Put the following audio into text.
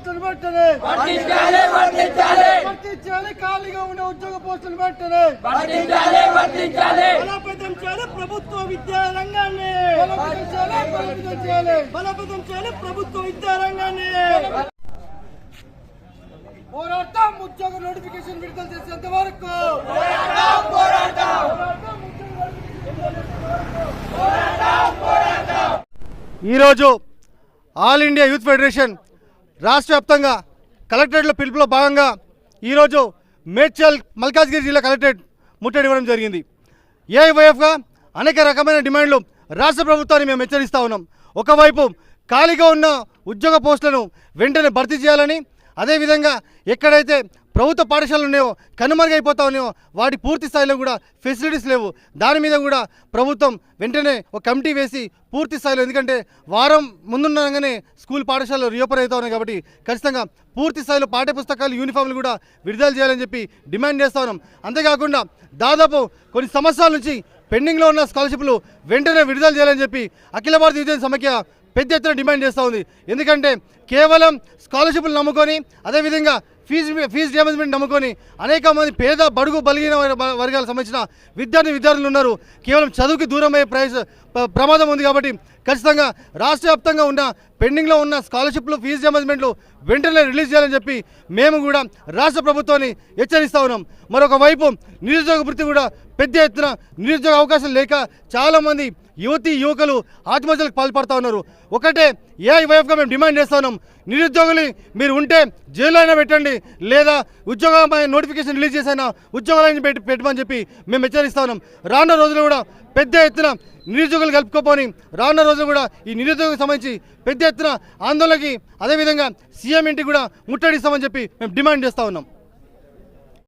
పోస్టులు వెంటనే వర్తించాలి ఖాళీగా ఉన్న ఉద్యోగ పోస్టులు వెంటనే బలోపేతం చేయాలి ప్రభుత్వ విద్యా రంగాన్ని బలోపేతం చేయాలి ప్రభుత్వ విద్యా రంగాన్ని పోరాటం ఉద్యోగ నోటిఫికేషన్ విడుదల చేసేంత వరకు ఈరోజు ఆల్ ఇండియా యూత్ ఫెడరేషన్ రాష్ట్ర వ్యాప్తంగా కలెక్టరేట్ల పిలుపులో భాగంగా ఈరోజు మేడ్చల్ మల్కాజ్గిరి జిల్లా కలెక్టరేట్ ముట్టడివ్వడం జరిగింది. ఏఐవైఎఫ్గా అనేక రకమైన డిమాండ్లు రాష్ట్ర ప్రభుత్వాన్ని మేము హెచ్చరిస్తూ ఉన్నాం. ఒకవైపు ఖాళీగా ఉన్న ఉద్యోగ పోస్టులను వెంటనే భర్తీ చేయాలని, అదేవిధంగా ఎక్కడైతే ప్రభుత్వ పాఠశాలలు ఉన్నాయో కనుమరుగైపోతా ఉన్నాయో వాటి పూర్తి స్థాయిలో కూడా ఫెసిలిటీస్ లేవు. దాని మీద కూడా ప్రభుత్వం వెంటనే ఒక కమిటీ వేసి పూర్తి స్థాయిలో, ఎందుకంటే వారం ముందుండగానే స్కూల్ పాఠశాలలు రీఓపెన్ అవుతా ఉన్నాయి కాబట్టి ఖచ్చితంగా పూర్తి స్థాయిలో పాఠ్యపుస్తకాలు యూనిఫామ్లు కూడా విడుదల చేయాలని చెప్పి డిమాండ్ చేస్తూ ఉన్నాం. అంతేకాకుండా దాదాపు కొన్ని సంవత్సరాల నుంచి పెండింగ్లో ఉన్న స్కాలర్షిప్లు వెంటనే విడుదల చేయాలని చెప్పి అఖిల భారత విద్యార్థి సమైక్య పెద్ద ఎత్తున డిమాండ్ చేస్తూ ఉంది. ఎందుకంటే కేవలం స్కాలర్షిప్లు నమ్ముకొని, అదేవిధంగా ఫీజు రియంబర్స్మెంట్ నమ్ముకొని అనేక మంది పేద బడుగు బలిగిన వర్గాలకు సంబంధించిన విద్యార్థులు ఉన్నారు. కేవలం చదువుకి దూరం అయ్యే ప్రమాదం ఉంది. కాబట్టి ఖచ్చితంగా రాష్ట్ర వ్యాప్తంగా ఉన్న పెండింగ్లో ఉన్న స్కాలర్షిప్లు ఫీజు రియంబర్స్మెంట్లు వెంటనే రిలీజ్ చేయాలని చెప్పి మేము కూడా రాష్ట్ర ప్రభుత్వాన్ని హెచ్చరిస్తూ ఉన్నాం. మరొక వైపు నిరుద్యోగ వృత్తి కూడా పెద్ద ఎత్తున నిరుద్యోగ అవకాశం లేక చాలామంది యువకులు ఆత్మహత్యలకు పాల్పడుతూ ఉన్నారు. ఒకటే ఏఐవైఎఫ్గా మేము డిమాండ్ చేస్తూ ఉన్నాం, నిరుద్యోగులు మీరు ఉంటే జైల్లో అయినా పెట్టండి, లేదా ఉద్యోగ నోటిఫికేషన్ రిలీజ్ చేసైనా ఉద్యోగాలను పెట్టమని చెప్పి మేము హెచ్చరిస్తూ ఉన్నాం. రానున్న రోజులు కూడా పెద్ద ఎత్తున నిరుద్యోగులు కలుపుకోపోని రానున్న రోజులు కూడా ఈ నిరుద్యోగం సంబంధించి పెద్ద ఎత్తున ఆందోళనకి, అదేవిధంగా సీఎం ఇంటికి కూడా ముట్టడిస్తామని చెప్పి మేము డిమాండ్ చేస్తూ ఉన్నాం.